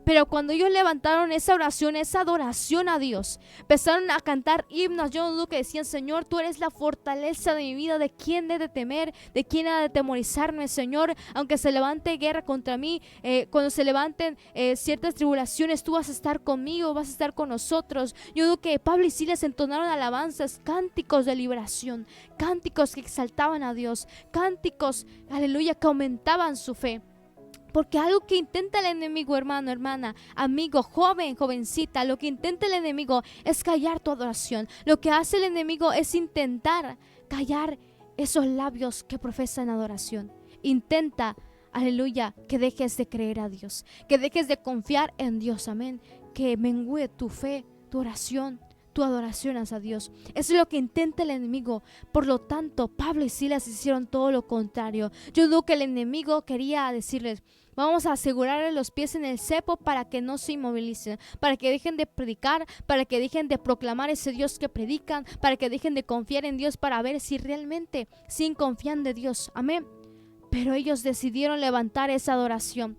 Pero cuando ellos levantaron esa oración, esa adoración a Dios, empezaron a cantar himnos. Yo no dudo que decían, Señor, tú eres la fortaleza de mi vida. ¿De quién he de temer? ¿De quién ha de temorizarme, Señor? Aunque se levante guerra contra mí, cuando se levanten ciertas tribulaciones, tú vas a estar conmigo, vas a estar con nosotros. Yo dudo que Pablo y Silas entonaron alabanzas, cánticos de liberación, cánticos que exaltaban a Dios, cánticos, aleluya, que aumentaban su fe. Porque algo que intenta el enemigo, hermano, hermana, amigo, joven, jovencita, lo que intenta el enemigo es callar tu adoración. Lo que hace el enemigo es intentar callar esos labios que profesan adoración. Intenta, aleluya, que dejes de creer a Dios, que dejes de confiar en Dios, amén. Que mengüe tu fe, tu oración, tu adoración hacia Dios. Eso es lo que intenta el enemigo. Por lo tanto, Pablo y Silas hicieron todo lo contrario. Yo dudo que el enemigo quería decirles, vamos a asegurarle los pies en el cepo para que no se inmovilicen, para que dejen de predicar, para que dejen de proclamar ese Dios que predican, para que dejen de confiar en Dios, para ver si realmente siguen confiando en Dios. Amén. Pero ellos decidieron levantar esa adoración.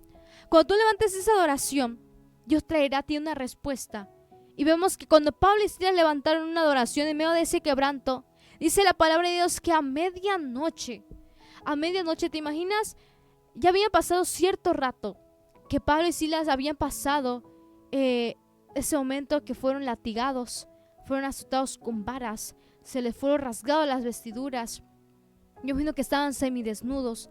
Cuando tú levantes esa adoración, Dios traerá a ti una respuesta. Y vemos que cuando Pablo y Silas levantaron una adoración en medio de ese quebranto, dice la palabra de Dios que a medianoche, ¿te imaginas? Ya había pasado cierto rato que Pablo y Silas habían pasado ese momento que fueron latigados, fueron azotados con varas, se les fueron rasgadas las vestiduras. Yo imagino que estaban semidesnudos,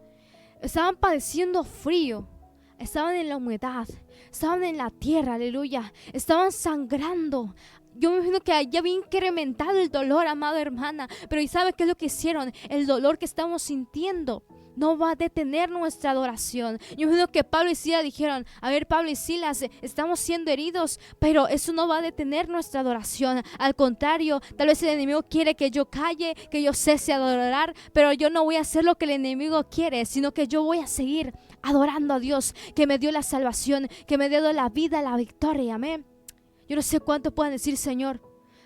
estaban padeciendo frío. Estaban en la humedad, estaban en la tierra, aleluya, estaban sangrando. Yo me imagino que ya había incrementado el dolor, amada hermana. Pero ¿y sabe qué es lo que hicieron? El dolor que estamos sintiendo no va a detener nuestra adoración. Yo me imagino que Pablo y Silas dijeron, a ver, Pablo y Silas, estamos siendo heridos, pero eso no va a detener nuestra adoración. Al contrario, tal vez el enemigo quiere que yo calle, que yo cese a adorar, pero yo no voy a hacer lo que el enemigo quiere, sino que yo voy a seguir adorando a Dios, que me dio la salvación, que me dio la vida, la victoria. Amén. Yo no sé cuánto puedan decir, Señor,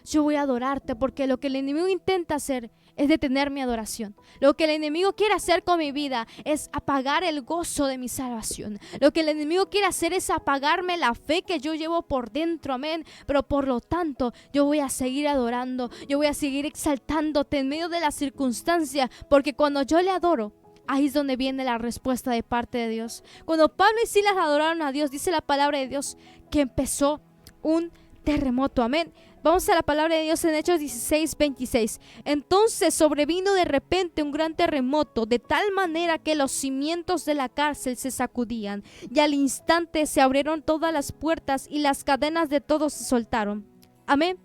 yo voy a adorarte, porque lo que el enemigo intenta hacer es detener mi adoración. Lo que el enemigo quiere hacer con mi vida es apagar el gozo de mi salvación. Lo que el enemigo quiere hacer es apagarme la fe que yo llevo por dentro, amén. Pero por lo tanto, yo voy a seguir adorando, yo voy a seguir exaltándote en medio de la circunstancia, porque cuando yo le adoro, ahí es donde viene la respuesta de parte de Dios. Cuando Pablo y Silas adoraron a Dios, dice la palabra de Dios que empezó un terremoto, amén. Vamos a la palabra de Dios en Hechos 16:26. Entonces sobrevino de repente un gran terremoto, de tal manera que los cimientos de la cárcel se sacudían, y al instante se abrieron todas las puertas y las cadenas de todos se soltaron. Amén.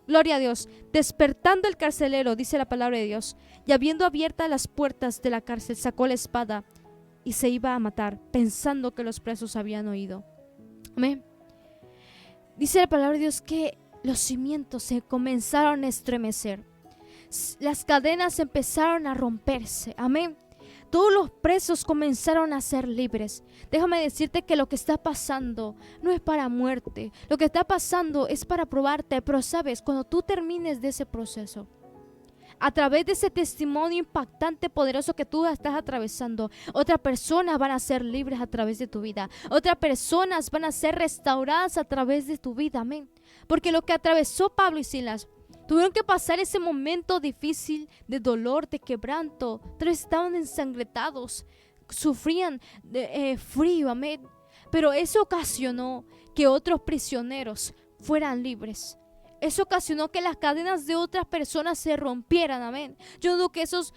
Gloria a Dios. Despertando el carcelero, dice la palabra de Dios, y habiendo abiertas las puertas de la cárcel, sacó la espada y se iba a matar, pensando que los presos habían oído. Amén. Dice la palabra de Dios que los cimientos se comenzaron a estremecer. Las cadenas empezaron a romperse. Amén. Todos los presos comenzaron a ser libres. Déjame decirte que lo que está pasando no es para muerte. Lo que está pasando es para probarte. Pero sabes, cuando tú termines de ese proceso, A través de ese testimonio impactante, poderoso que tú estás atravesando, otras personas van a ser libres a través de tu vida. Otras personas van a ser restauradas a través de tu vida. Amén. Porque lo que atravesó Pablo y Silas, tuvieron que pasar ese momento difícil de dolor, de quebranto. Pero estaban ensangrentados, sufrían de frío. Amén. Pero eso ocasionó que otros prisioneros fueran libres. Eso ocasionó que las cadenas de otras personas se rompieran, amén. Yo dudo que esos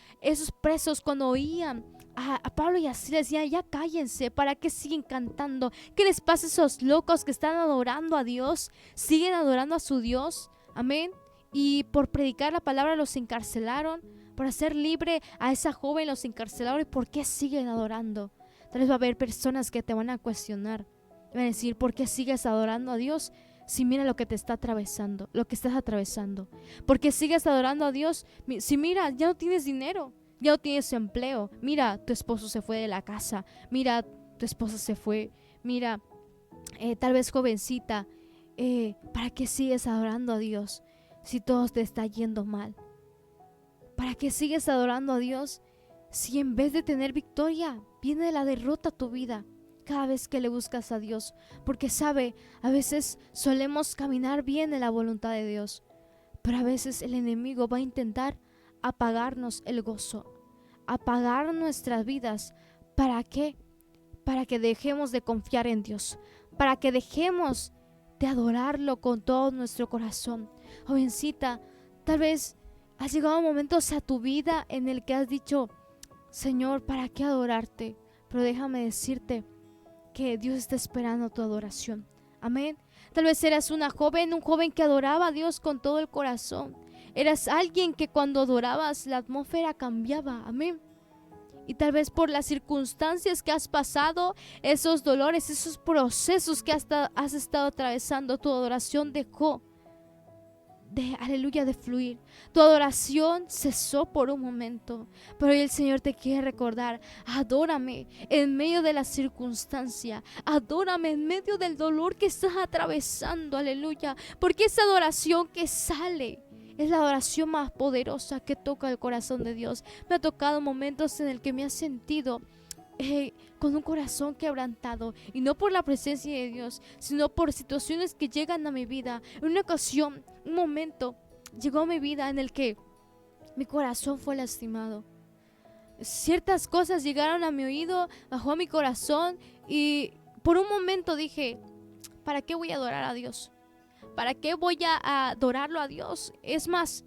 presos, cuando oían a Pablo y a Silas, decían: ya cállense, ¿para qué siguen cantando? ¿Qué les pasa a esos locos que están adorando a Dios? ¿Siguen adorando a su Dios? Amén. Y por predicar la palabra los encarcelaron. Por hacer libre a esa joven los encarcelaron. ¿Y por qué siguen adorando? Tal vez va a haber personas que te van a cuestionar. Van a decir: ¿por qué sigues adorando a Dios? Si mira lo que te está atravesando, lo que estás atravesando. ¿Por qué sigues adorando a Dios? Si mira, ya no tienes dinero, ya no tienes empleo. Mira, tu esposo se fue de la casa. Mira, tu esposa se fue. Mira, tal vez jovencita, ¿para qué sigues adorando a Dios si todo te está yendo mal? ¿Para qué sigues adorando a Dios si en vez de tener victoria viene la derrota a tu vida? Cada vez que le buscas a Dios, porque sabe, a veces solemos caminar bien en la voluntad de Dios, pero a veces el enemigo va a intentar apagarnos el gozo, apagar nuestras vidas. ¿Para qué? Para que dejemos de confiar en Dios, para que dejemos de adorarlo con todo nuestro corazón. Jovencita, tal vez has llegado momentos a tu vida en el que has dicho: Señor, ¿para qué adorarte? Pero déjame decirte que Dios está esperando tu adoración. Amén. Tal vez eras un joven que adoraba a Dios con todo el corazón. Eras alguien que cuando adorabas la atmósfera cambiaba. Amén. Y tal vez por las circunstancias que has pasado, esos dolores, esos procesos que has estado atravesando, tu adoración dejó de fluir. Tu adoración cesó por un momento, pero hoy el Señor te quiere recordar: adórame en medio de la circunstancia, adórame en medio del dolor que estás atravesando. Aleluya. Porque esa adoración que sale es la adoración más poderosa que toca el corazón de Dios. Me ha tocado momentos en el que me he sentido con un corazón quebrantado, y no por la presencia de Dios, sino por situaciones que llegan a mi vida. En una ocasión, un momento llegó a mi vida en el que mi corazón fue lastimado. Ciertas cosas llegaron a mi oído, bajó a mi corazón, y por un momento dije: ¿para qué voy a adorar a Dios? ¿Para qué voy a adorarlo a Dios? Es más,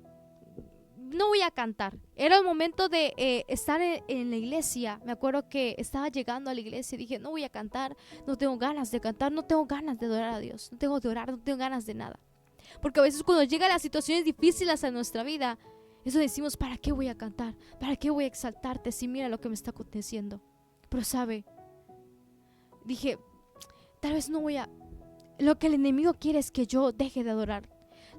no voy a cantar. Era el momento de estar en la iglesia. Me acuerdo que estaba llegando a la iglesia y dije: no voy a cantar, no tengo ganas de cantar, no tengo ganas de adorar a Dios, no tengo de orar, no tengo ganas de nada. Porque a veces cuando llegan las situaciones difíciles a nuestra vida, eso decimos: ¿para qué voy a cantar? ¿Para qué voy a exaltarte si mira lo que me está aconteciendo? Pero sabe, dije: tal vez no voy a... Lo que el enemigo quiere es que yo deje de adorar.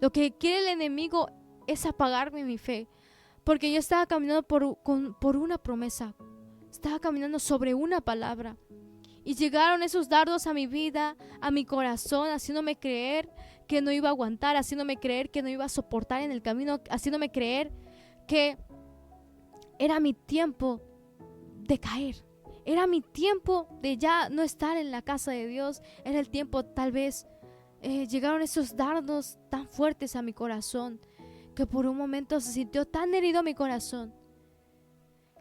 Lo que quiere el enemigo es apagarme mi fe, porque yo estaba caminando por una promesa, estaba caminando sobre una palabra, y llegaron esos dardos a mi vida, a mi corazón, haciéndome creer que no iba a aguantar, haciéndome creer que no iba a soportar en el camino, haciéndome creer que era mi tiempo de caer, era mi tiempo de ya no estar en la casa de Dios, era el tiempo, tal vez llegaron esos dardos tan fuertes a mi corazón, que por un momento se sintió tan herido mi corazón,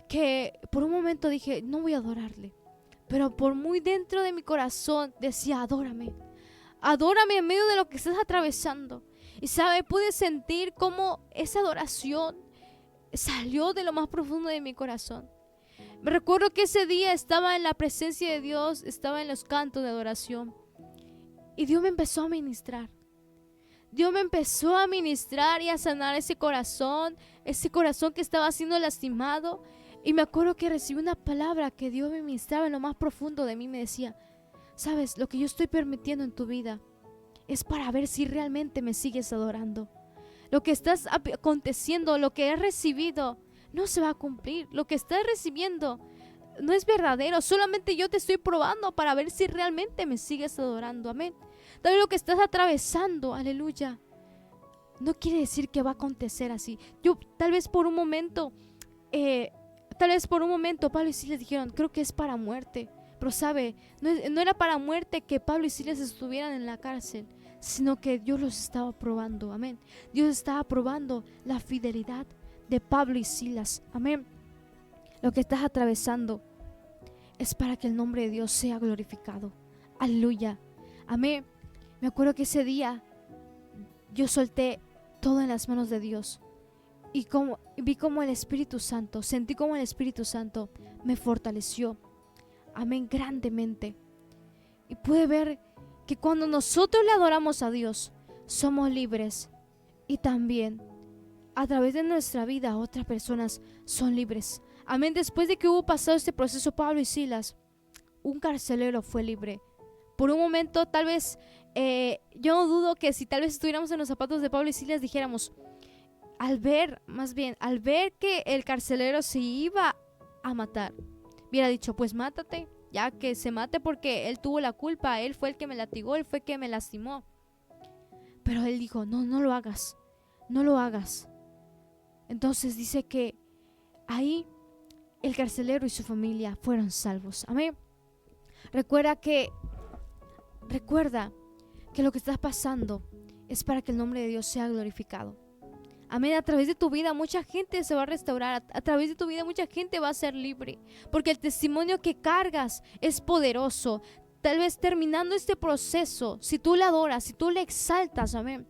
que por un momento dije: no voy a adorarle. Pero por muy dentro de mi corazón decía: adórame, adórame en medio de lo que estás atravesando. Y sabe, pude sentir cómo esa adoración salió de lo más profundo de mi corazón. Me recuerdo que ese día estaba en la presencia de Dios, estaba en los cantos de adoración, y Dios me empezó a ministrar. Dios me empezó a ministrar y a sanar ese corazón que estaba siendo lastimado. Y me acuerdo que recibí una palabra que Dios me ministraba en lo más profundo de mí. Me decía: sabes, lo que yo estoy permitiendo en tu vida es para ver si realmente me sigues adorando. Lo que estás aconteciendo, lo que has recibido, no se va a cumplir. Lo que estás recibiendo no es verdadero. Solamente yo te estoy probando para ver si realmente me sigues adorando. Amén. Tal vez lo que estás atravesando, aleluya, no quiere decir que va a acontecer así. Tal vez por un momento Pablo y Silas dijeron, creo que es para muerte. Pero sabe, no era para muerte que Pablo y Silas estuvieran en la cárcel, sino que Dios los estaba probando, amén. Dios estaba probando la fidelidad de Pablo y Silas, amén. Lo que estás atravesando es para que el nombre de Dios sea glorificado, aleluya, amén. Me acuerdo que ese día yo solté todo en las manos de Dios y vi como el Espíritu Santo, sentí como el Espíritu Santo me fortaleció, amén, grandemente. Y pude ver que cuando nosotros le adoramos a Dios, somos libres. Y también a través de nuestra vida otras personas son libres. Amén. Después de que hubo pasado este proceso, Pablo y Silas, un carcelero fue libre. Por un momento, tal vez, yo no dudo que si tal vez estuviéramos en los zapatos de Pablo y Silas, dijéramos, al ver que el carcelero se iba a matar, hubiera dicho, pues mátate, ya que se mate porque él tuvo la culpa, él fue el que me latigó, él fue el que me lastimó. Pero él dijo, no lo hagas, no lo hagas. Entonces dice que ahí el carcelero y su familia fueron salvos, amén. Recuerda que lo que estás pasando es para que el nombre de Dios sea glorificado. Amén. A través de tu vida mucha gente se va a restaurar. A través de tu vida mucha gente va a ser libre. Porque el testimonio que cargas es poderoso. Tal vez terminando este proceso, si tú le adoras, si tú le exaltas, amén,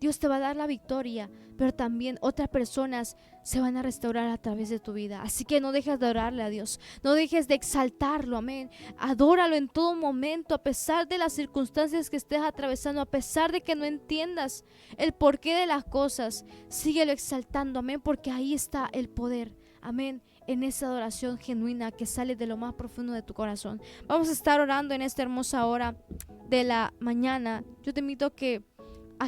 Dios te va a dar la victoria. Pero también otras personas se van a restaurar a través de tu vida. Así que no dejes de adorarle a Dios. No dejes de exaltarlo, amén. Adóralo en todo momento, a pesar de las circunstancias que estés atravesando, a pesar de que no entiendas el porqué de las cosas. Síguelo exaltando, amén, porque ahí está el poder, amén, en esa adoración genuina que sale de lo más profundo de tu corazón. Vamos a estar orando en esta hermosa hora de la mañana. Yo te invito a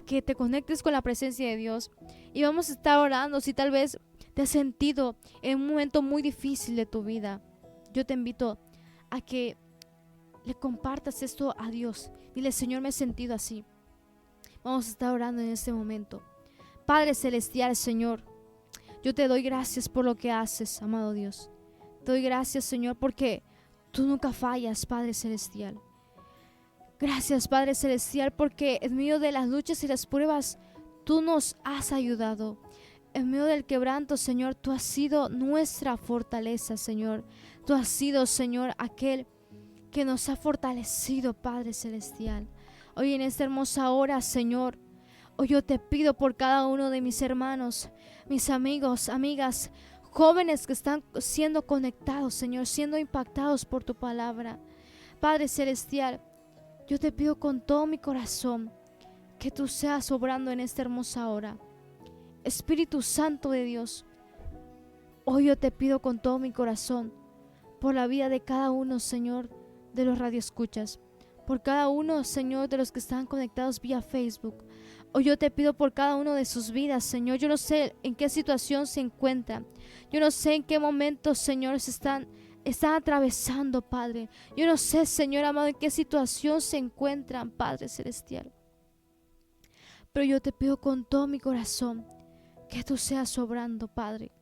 que te conectes con la presencia de Dios y vamos a estar orando. Si tal vez te has sentido en un momento muy difícil de tu vida, yo te invito a que le compartas esto a Dios. Dile, Señor, me he sentido así. Vamos a estar orando en este momento. Padre celestial, Señor, yo te doy gracias por lo que haces, amado Dios. Te doy gracias, Señor, porque tú nunca fallas, Padre celestial. Gracias, Padre celestial, porque en medio de las luchas y las pruebas tú nos has ayudado. En medio del quebranto, Señor, tú has sido nuestra fortaleza, Señor. Tú has sido, Señor, aquel que nos ha fortalecido, Padre celestial. Hoy en esta hermosa hora, Señor, hoy yo te pido por cada uno de mis hermanos, mis amigos, amigas, jóvenes que están siendo conectados, Señor, siendo impactados por tu palabra. Padre celestial, yo te pido con todo mi corazón que tú seas obrando en esta hermosa hora. Espíritu Santo de Dios, hoy yo te pido con todo mi corazón por la vida de cada uno, Señor, de los radioescuchas, por cada uno, Señor, de los que están conectados vía Facebook. Hoy yo te pido por cada uno de sus vidas, Señor. Yo no sé en qué situación se encuentran. Yo no sé en qué momento, Señor, están atravesando, Padre. Yo no sé, Señor amado, en qué situación se encuentran, Padre celestial. Pero yo te pido con todo mi corazón que tú seas obrando, Padre.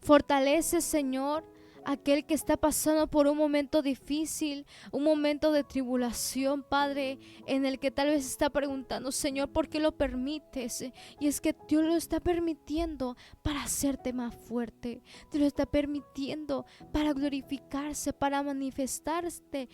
Fortalece, Señor, aquel que está pasando por un momento difícil, un momento de tribulación, Padre, en el que tal vez está preguntando, Señor, ¿por qué lo permites? Y es que Dios lo está permitiendo para hacerte más fuerte. Dios lo está permitiendo para glorificarse, para manifestarse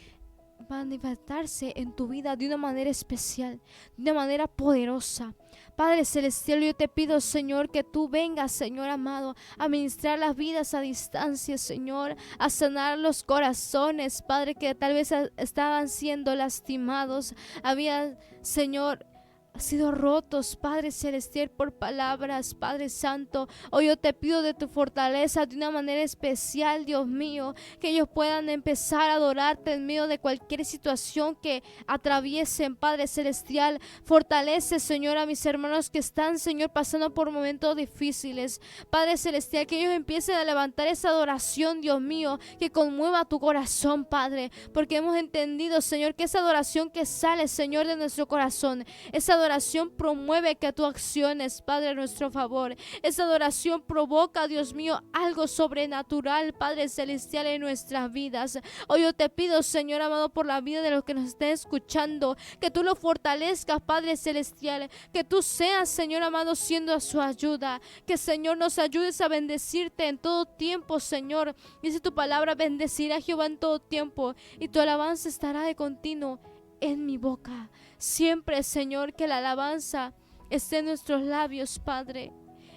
en tu vida de una manera especial, de una manera poderosa. Padre celestial, yo te pido, Señor, que tú vengas, Señor amado, a ministrar las vidas a distancia, Señor, a sanar los corazones, Padre, que tal vez estaban siendo lastimados, habían, Señor, sido rotos, Padre celestial, por palabras, Padre santo. Hoy yo te pido de tu fortaleza de una manera especial, Dios mío, que ellos puedan empezar a adorarte en medio de cualquier situación que atraviesen, Padre celestial. Fortalece, Señor, a mis hermanos que están, Señor, pasando por momentos difíciles, Padre celestial, que ellos empiecen a levantar esa adoración, Dios mío, que conmueva tu corazón, Padre, porque hemos entendido, Señor, que esa adoración que sale, Señor, de nuestro corazón, esa adoración promueve que tú acciones, Padre, a nuestro favor. Esa adoración provoca, Dios mío, algo sobrenatural, Padre celestial, en nuestras vidas. Hoy yo te pido, Señor amado, por la vida de los que nos estén escuchando, que tú lo fortalezcas, Padre celestial, que tú seas, Señor amado, siendo a su ayuda, que, Señor, nos ayudes a bendecirte en todo tiempo, Señor. Dice tu palabra: bendecirá a Jehová en todo tiempo, y tu alabanza estará de continuo en mi boca. Siempre, Señor, que la alabanza esté en nuestros labios, Padre.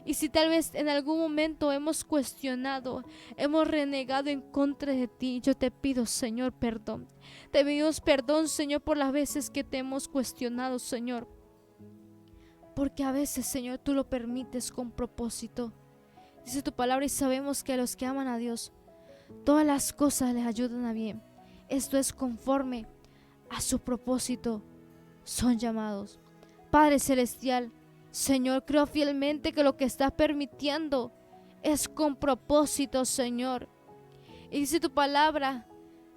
Y si tal vez en algún momento hemos cuestionado, hemos renegado en contra de ti, yo te pido, Señor, perdón. Te pedimos perdón, Señor, por las veces que te hemos cuestionado, Señor. Porque a veces, Señor, tú lo permites con propósito. Dice tu palabra, y sabemos que a los que aman a Dios, todas las cosas les ayudan a bien. Esto es conforme a su propósito son llamados. Padre celestial, Señor, creo fielmente que lo que estás permitiendo es con propósito, Señor. Y dice tu palabra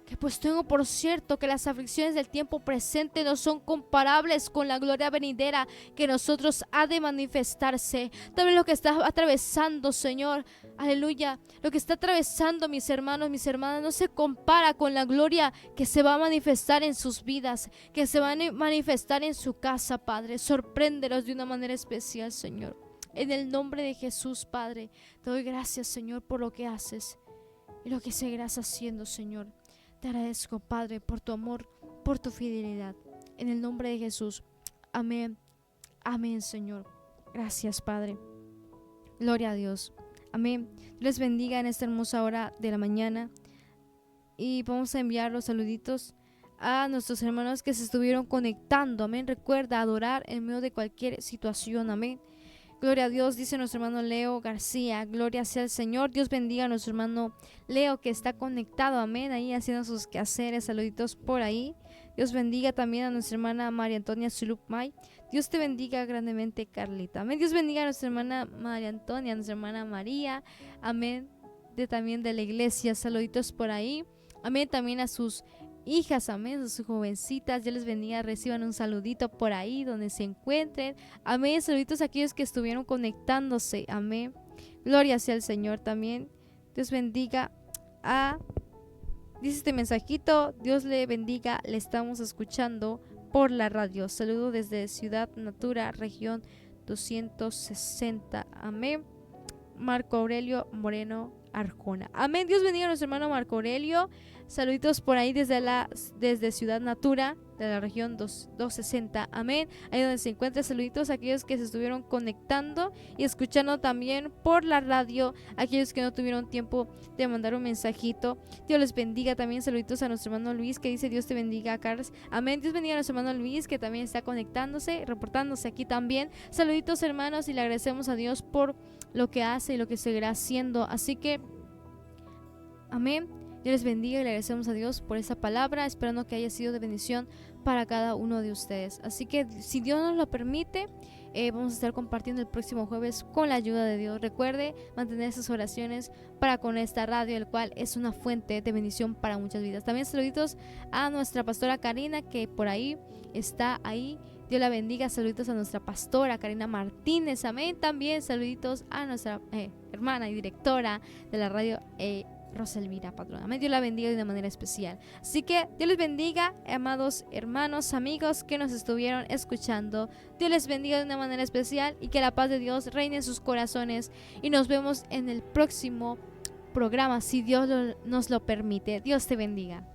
que pues tengo por cierto que las aflicciones del tiempo presente no son comparables con la gloria venidera que nosotros ha de manifestarse. Tal vez lo que está atravesando, Señor, aleluya, lo que está atravesando mis hermanos, mis hermanas, no se compara con la gloria que se va a manifestar en sus vidas, que se va a manifestar en su casa, Padre. Sorpréndelos de una manera especial, Señor. En el nombre de Jesús, Padre, te doy gracias, Señor, por lo que haces y lo que seguirás haciendo, Señor. Te agradezco, Padre, por tu amor, por tu fidelidad. En el nombre de Jesús. Amén. Amén, Señor. Gracias, Padre. Gloria a Dios. Amén. Dios les bendiga en esta hermosa hora de la mañana. Y vamos a enviar los saluditos a nuestros hermanos que se estuvieron conectando. Amén. Recuerda adorar en medio de cualquier situación. Amén. Gloria a Dios, dice nuestro hermano Leo García. Gloria sea al Señor. Dios bendiga a nuestro hermano Leo que está conectado. Amén. Ahí haciendo sus quehaceres. Saluditos por ahí. Dios bendiga también a nuestra hermana María Antonia Zulupmay. Dios te bendiga grandemente, Carlita. Amén. Dios bendiga a nuestra hermana María Antonia, a nuestra hermana María. Amén. También de la iglesia. Saluditos por ahí. Amén. También a sus hijas, amén, a sus jovencitas. Dios les bendiga, reciban un saludito por ahí donde se encuentren. Amén. Saluditos a aquellos que estuvieron conectándose. Amén. Gloria sea al Señor también. Dios bendiga a... Dice este mensajito: Dios le bendiga, le estamos escuchando por la radio. Saludo desde Ciudad Natura, región 260. Amén. Marco Aurelio Moreno Arjona. Amén. Dios bendiga a nuestro hermano Marco Aurelio. Saluditos por ahí desde Ciudad Natura, de la región 260. Amén. Ahí donde se encuentra. Saluditos a aquellos que se estuvieron conectando y escuchando también por la radio. Aquellos que no tuvieron tiempo de mandar un mensajito. Dios les bendiga también. Saluditos a nuestro hermano Luis que dice: Dios te bendiga, Carlos. Amén. Dios bendiga a nuestro hermano Luis que también está conectándose, reportándose aquí también. Saluditos, hermanos, y le agradecemos a Dios por lo que hace y lo que seguirá haciendo. Así que, amén. Dios les bendiga y le agradecemos a Dios por esa palabra, esperando que haya sido de bendición para cada uno de ustedes. Así que, si Dios nos lo permite, vamos a estar compartiendo el próximo jueves con la ayuda de Dios. Recuerde mantener sus oraciones para con esta radio, el cual es una fuente de bendición para muchas vidas. También saluditos a nuestra pastora Karina, que por ahí está ahí. Dios la bendiga. Saluditos a nuestra pastora Karina Martínez. Amén. También saluditos a nuestra hermana y directora de la radio, Roselvira, patrona. Amén. Dios la bendiga de una manera especial. Así que Dios les bendiga, amados hermanos, amigos que nos estuvieron escuchando. Dios les bendiga de una manera especial y que la paz de Dios reine en sus corazones. Y nos vemos en el próximo programa, si Dios nos lo permite. Dios te bendiga.